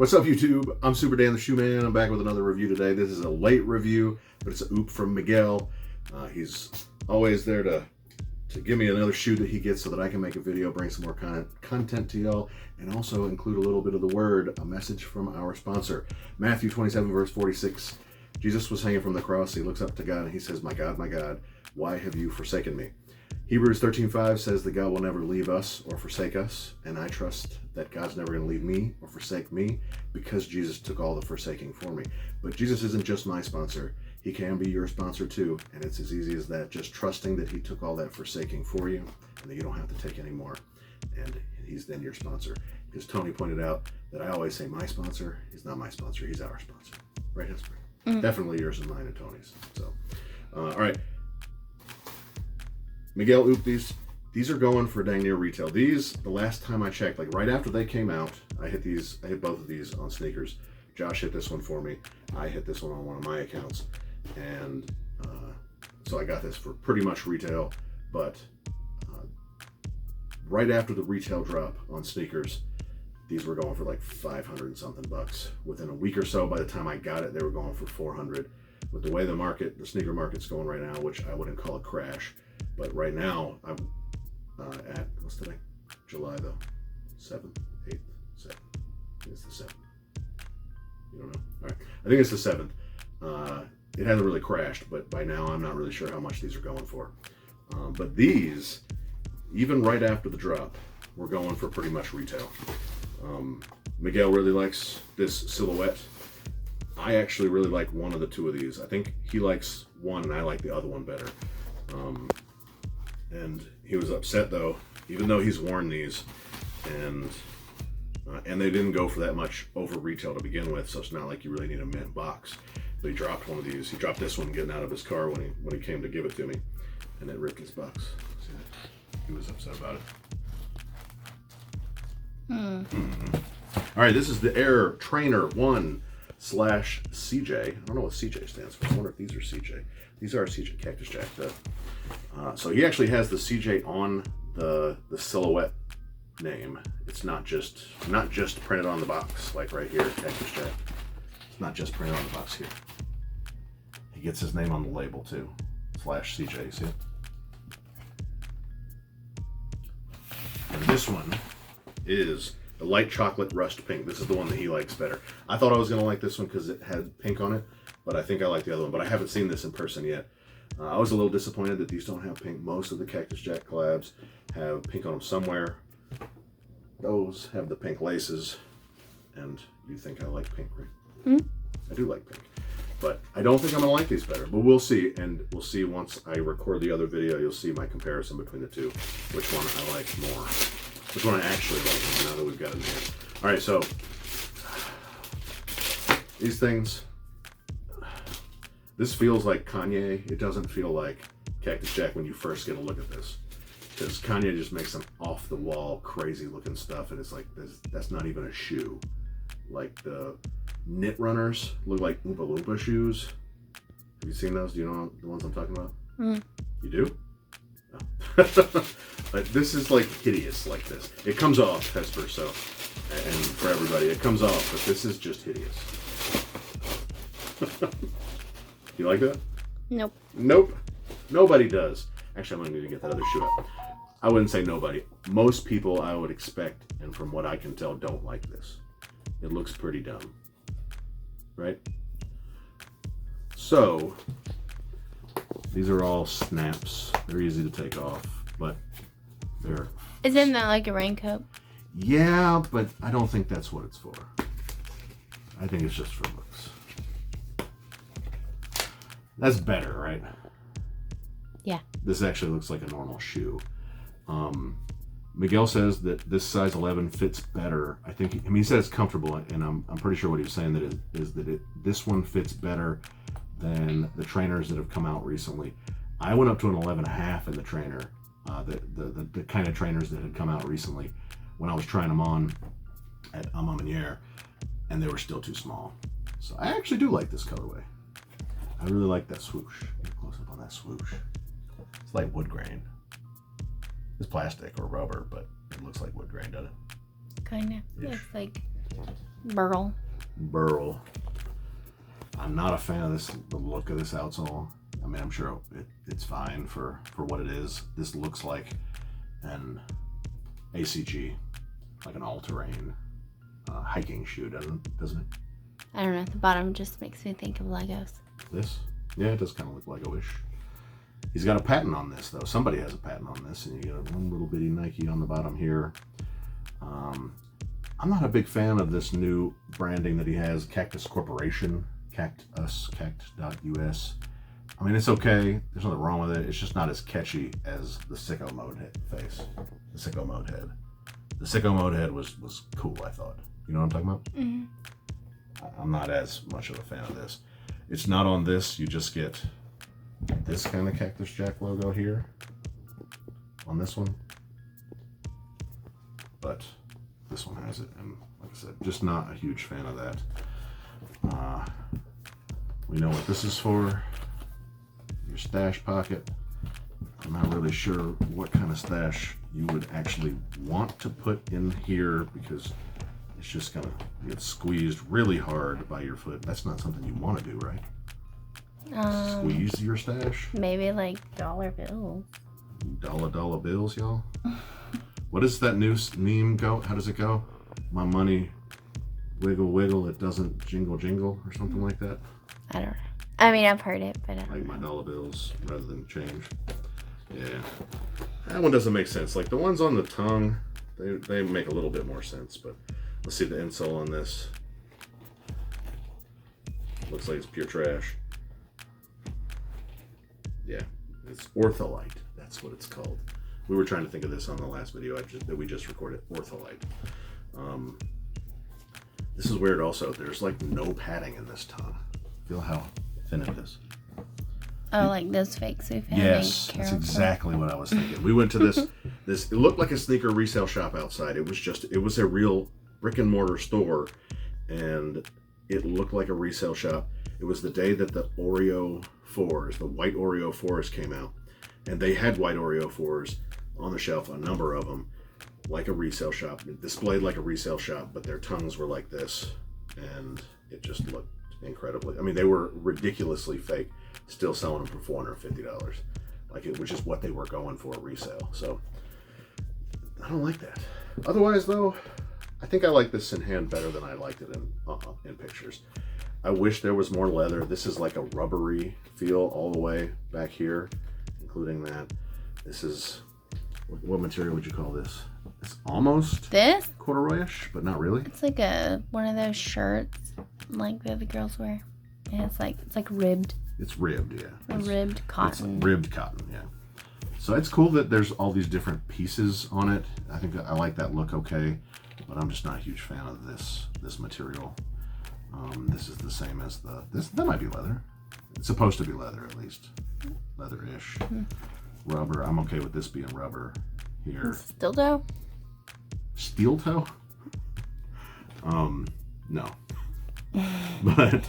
What's up, YouTube? I'm Super Dan the Shoe Man. I'm back with another review today. This is a late review, but it's a oop from Miguel. He's always there to give me another shoe that he gets so that I can make a video, bring some more content to y'all, and also include a little bit of the word, a message from our sponsor. Matthew 27, verse 46. Jesus was hanging from the cross. He looks up to God and he says, my God, why have you forsaken me? Hebrews 13:5 says that God will never leave us or forsake us, and I trust that God's never going to leave me or forsake me because Jesus took all the forsaking for me. But Jesus isn't just my sponsor. He can be your sponsor too, and it's as easy as that, just trusting that he took all that forsaking for you and that you don't have to take any more, and he's then your sponsor. Because Tony pointed out that I always say my sponsor. He's not my sponsor, he's our sponsor. Right, Hesper? Mm-hmm. Definitely yours and mine and Tony's. So, all right. Miguel oop these are going for dang near retail. These, the last time I checked, like right after they came out, I hit both of these on sneakers. Josh hit this one for me. I hit this one on one of my accounts. And so I got this for pretty much retail, but right after the retail drop on sneakers, these were going for like 500 and something bucks. Within a week or so, by the time I got it, they were going for 400. With the way the sneaker market's going right now, which I wouldn't call a crash, but right now, I'm at, what's today? July though. 7th, 8th, 7th. I think it's the 7th. You don't know? All right. I think it's the 7th. It hasn't really crashed, but by now I'm not really sure how much these are going for. But these, even right after the drop, we're going for pretty much retail. Miguel really likes this silhouette. I actually really like one of the two of these. I think he likes one and I like the other one better. And he was upset though, even though he's worn these, and they didn't go for that much over retail to begin with, so it's not like you really need a mint box. But he dropped one of these. He dropped this one getting out of his car when he came to give it to me, and it ripped his box. See that? He was upset about it. Mm-hmm. All right, this is the Air Trainer 1/CJ. I don't know what CJ stands for. I wonder if these are CJ. These are CJ, Cactus Jack. So he actually has the CJ on the silhouette name. It's not just printed on the box, like right here, Cactus Jack. It's not just printed on the box here. He gets his name on the label too, /CJ, see it? And this one is the light chocolate rust pink. This is the one that he likes better. I thought I was gonna like this one because it had pink on it, but I think I like the other one, but I haven't seen this in person yet. I was a little disappointed that these don't have pink. Most of the Cactus Jack collabs have pink on them somewhere. Those have the pink laces, and you think I like pink, right? Mm-hmm. I do like pink, but I don't think I'm gonna like these better, but we'll see, and we'll see once I record the other video. You'll see my comparison between the two, which one I like more, which one I actually like now that we've got it in here. All right, so these things, this feels like Kanye. It doesn't feel like Cactus Jack when you first get a look at this, because Kanye just makes some off-the-wall, crazy-looking stuff, and it's like that's not even a shoe. Like the knit runners look like Oompa Loompa shoes. Have you seen those? Do you know the ones I'm talking about? Mm. You do? No. Like, this is like hideous like this. It comes off, Hesper, so, and for everybody, it comes off, but this is just hideous. You like that? Nope. Nope. Nobody does. Actually, I'm going to need to get that other shoe up. I wouldn't say nobody. Most people I would expect, and from what I can tell, don't like this. It looks pretty dumb. Right? So, these are all snaps. They're easy to take off, but they're... Isn't that like a raincoat? Yeah, but I don't think that's what it's for. I think it's just for looks. That's better, right? Yeah. This actually looks like a normal shoe. Miguel says that this size 11 fits better. I think, he says comfortable, and I'm pretty sure what he was saying that this one fits better than the trainers that have come out recently. I went up to an 11.5 in the trainer, the kind of trainers that had come out recently when I was trying them on at Amamaniere, and they were still too small. So I actually do like this colorway. I really like that swoosh. Get close up on that swoosh. It's like wood grain. It's plastic or rubber, but it looks like wood grain, doesn't it? Kinda. Yeah, it's like Burl. Burl. I'm not a fan of the look of this outsole. I mean, I'm sure it's fine for what it is. This looks like an ACG, like an all-terrain hiking shoe, doesn't it? I don't know. The bottom just makes me think of Legos. This? Yeah, it does kind of look Lego-ish. He's got a patent on this, though. Somebody has a patent on this, and you get one little bitty Nike on the bottom here. I'm not a big fan of this new branding that he has, Cactus Corporation, Cactus, cact.us. I mean, it's okay. There's nothing wrong with it. It's just not as catchy as the Sicko Mode face, the Sicko Mode head. The Sicko Mode head was cool, I thought. You know what I'm talking about? Mm-hmm. I'm not as much of a fan of this. It's not on this. You just get this kind of Cactus Jack logo here on this one. But this one has it, and like I said, just not a huge fan of that. We know what this is for. Your stash pocket. I'm not really sure what kind of stash you would actually want to put in here because it's just gonna get squeezed really hard by your foot. That's not something you want to do, right? Squeeze your stash? Maybe like dollar bills. Dollar bills, y'all? What does that new meme go? How does it go? My money wiggle wiggle, it doesn't jingle jingle, or something like that? I don't know. I mean, I've heard it, but I don't like know. my dollar bills rather than change. Yeah, that one doesn't make sense. Like the ones on the tongue, they make a little bit more sense. But let's see the insole on this. Looks like it's pure trash. Yeah, it's Ortholite. That's what it's called. We were trying to think of this on the last video that we just recorded. Ortholite. This is weird. Also, there's like no padding in this tongue. Feel how thin it is. Oh, like those fake Sue fans. Yes, that's exactly what I was thinking. We went to this. It looked like a sneaker resale shop outside. It was a real brick and mortar store, and it looked like a resale shop. It was the day that the Oreo 4s, the white Oreo 4s came out, and they had white Oreo 4s on the shelf, a number of them, like a resale shop, displayed like a resale shop, but their tongues were like this, and it just looked incredibly. I mean, they were ridiculously fake. Still selling them for $450, which is what they were going for at resale. So I don't like that. Otherwise, though, I think I like this in hand better than I liked it in pictures. I wish there was more leather. This is like a rubbery feel all the way back here, including that. This is, what material would you call this? It's almost this corduroyish, but not really. It's like one of those shirts like the other girls wear. And it's like ribbed. It's ribbed, yeah. Ribbed cotton. It's ribbed cotton, yeah. So it's cool that there's all these different pieces on it. I think I like that look okay, but I'm just not a huge fan of this material. This is the same as that might be leather. It's supposed to be leather, at least. Leather-ish. Rubber. I'm okay with this being rubber here. Steel toe? Steel toe? No. But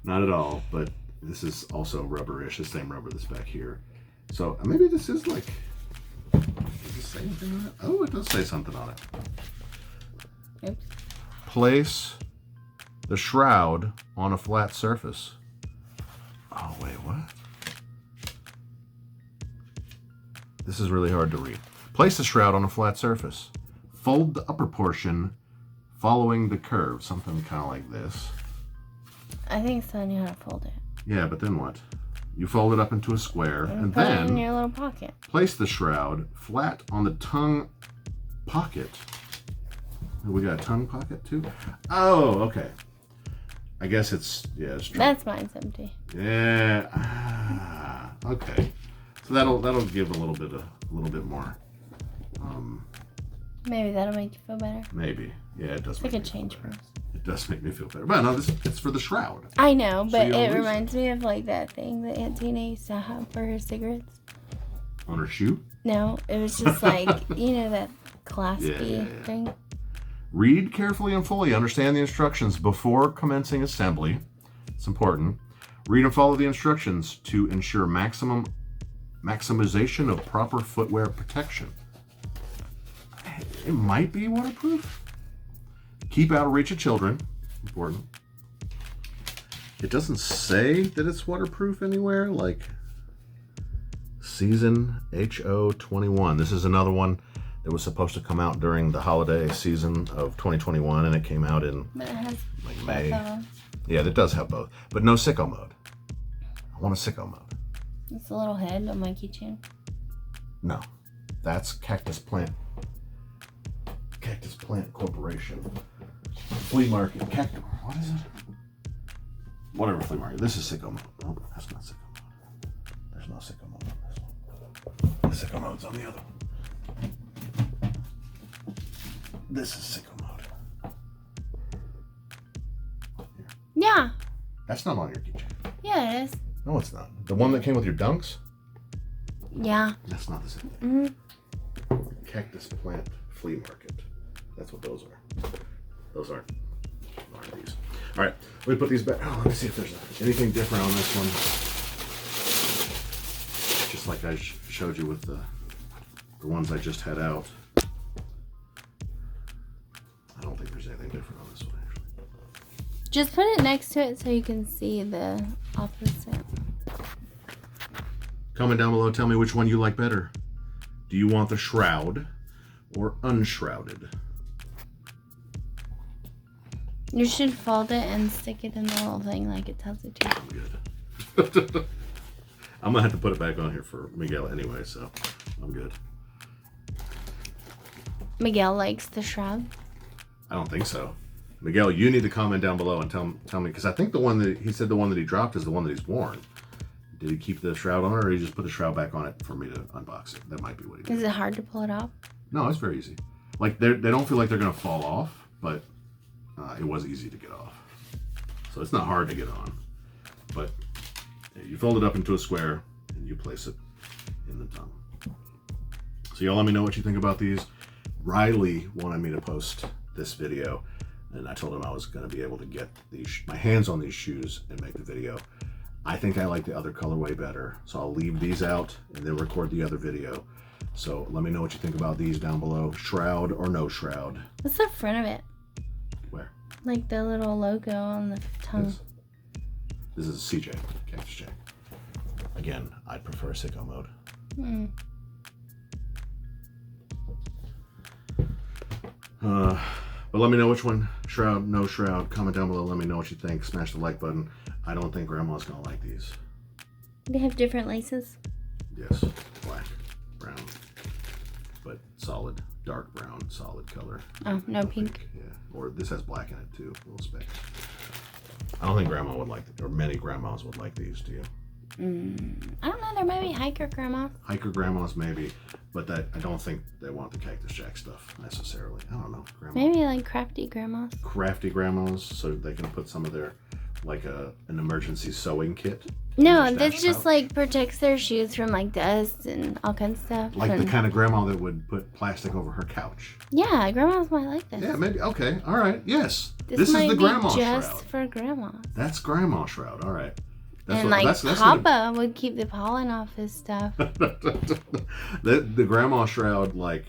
not at all. But this is also rubber-ish, the same rubber that's back here. So maybe this is like, does it say anything on it? Oh, it does say something on it. Oops. Place the shroud on a flat surface. Oh, wait, what? This is really hard to read. Place the shroud on a flat surface. Fold the upper portion following the curve. Something kind of like this. I think it's telling you how to fold it. Yeah, but then what? You fold it up into a square and put then it in your little pocket. Place the shroud flat on the tongue pocket. We got a tongue pocket too? Oh, okay. I guess it's true. That's mine's empty. Yeah. Okay. So that'll give a little bit more. Maybe that'll make you feel better. Maybe. Yeah, it does. It's like a change purse. It does make me feel better. But no, it's for the shroud. I know, but you don't it lose reminds me of like that thing that Aunt Tina used to have for her cigarettes. On her shoe? No, it was just like, that claspy thing. Read carefully and fully. Understand the instructions before commencing assembly. It's important. Read and follow the instructions to ensure maximization of proper footwear protection. It might be waterproof. Keep out of reach of children. important. It doesn't say that it's waterproof anywhere. Like Season HO21. This is another one that was supposed to come out during the holiday season of 2021, and it came out in But it has like both May. of them. Yeah, it does have both, but no sicko mode. I want a sicko mode. It's a little head on my keychain. No, that's Cactus Plant Corporation. Flea market. What is it? Whatever flea market. This is sicko mode. Oh, that's not sicko mode. There's no sicko mode on this one. The sicko mode's on the other one. This is sicko mode. Here. Yeah. That's not on your keychain. Yeah, it is. No, it's not. The one that came with your dunks? Yeah. That's not the same thing. Mm-hmm. Cactus Plant Flea Market. That's what those are. Those aren't these. All right, let me put these back. Oh, let me see if there's anything different on this one. Just like I showed you with the ones I just had out. I don't think there's anything different on this one, actually. Just put it next to it so you can see the opposite. Comment down below, tell me which one you like better. Do you want the shroud or unshrouded? You should fold it and stick it in the little thing like it tells you to. I'm good. I'm gonna have to put it back on here for Miguel anyway, so I'm good. Miguel likes the shroud. I don't think so. Miguel, you need to comment down below and tell me, because I think the one that he said the one that he dropped is the one that he's worn. Did he keep the shroud on it, or did he just put the shroud back on it for me to unbox it? That might be what he did. Is it hard to pull it off? No, it's very easy. Like they don't feel like they're gonna fall off, but it was easy to get off. So it's not hard to get on. But you fold it up into a square and you place it in the tongue. So y'all let me know what you think about these. Riley wanted me to post this video, and I told him I was going to be able to get my hands on these shoes and make the video. I think I like the other colorway better, so I'll leave these out and then record the other video. So let me know what you think about these down below. Shroud or no shroud? What's the front of it? Where? Like the little logo on the tongue. This is a CJ, Cactus Jack. Again, I'd prefer sicko mode. Hmm. But let me know which one, shroud, no shroud. Comment down below, let me know what you think. Smash the like button. I don't think Grandma's gonna like these. They have different laces. Yes, black, brown, but solid, dark brown, solid color. Oh, no pink. Yeah, or this has black in it too, a little speck. I don't think Grandma would like, or many grandmas would like these, do you? I don't know, there might be hiker grandmas. Hiker grandmas maybe, but I don't think they want the Cactus Jack stuff necessarily. I don't know. Maybe like crafty grandmas. Crafty grandmas, so they can put some of their, like an emergency sewing kit. No, this just like protects their shoes from like dust and all kinds of stuff. Like the kind of grandma that would put plastic over her couch. Yeah, grandmas might like this. Yeah, maybe. Okay, all right. Yes, This is might the be grandma just shroud. for grandmas. That's grandma shroud. All right. And like Papa would keep the pollen off his stuff. the grandma shroud, like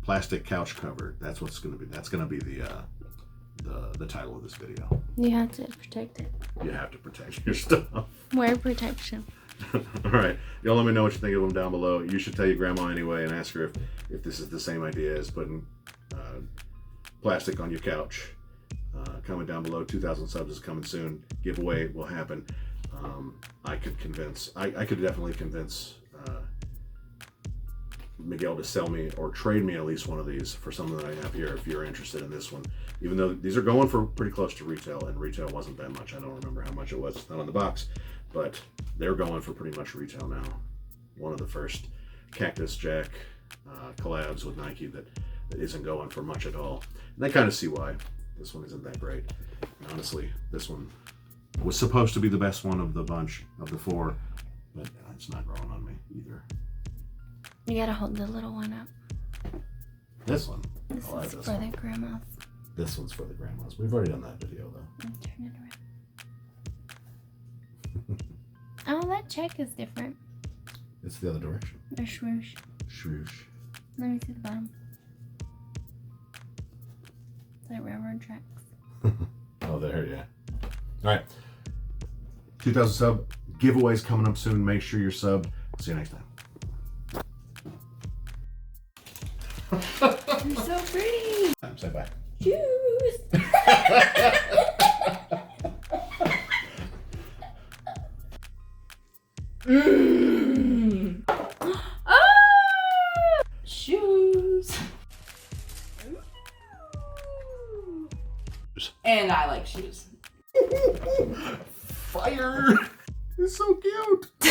plastic couch cover. That's what's gonna be. That's gonna be the title of this video. You have to protect it. You have to protect your stuff. Wear protection. All right, y'all let me know what you think of them down below. You should tell your grandma anyway and ask her if this is the same idea as putting plastic on your couch. Comment down below. 2,000 subs is coming soon. Giveaway will happen. I could definitely convince Miguel to sell me or trade me at least one of these for something that I have here if you're interested in this one. Even though these are going for pretty close to retail, and retail wasn't that much. I don't remember how much it was. It's not on the box, but they're going for pretty much retail now. One of the first Cactus Jack collabs with Nike that isn't going for much at all. And I kind of see why. This one isn't that great. And honestly, this one was supposed to be the best one of the bunch of the four, but it's not growing on me either. You gotta hold the little one up. This one. This I like is this for one. the grandmas. This one's for the grandmas. We've already done that video though. Turn it around. Oh, that check is different. It's the other direction. Or swoosh. Swoosh. Let me see the bottom. It's like railroad tracks. Oh, Oh, there, yeah. All right. 2,000 sub giveaways coming up soon. Make sure you're subbed. See you next time. You're so pretty. Say bye. Choose. Ah! Shoes. And I like shoes. Fire! It's so cute.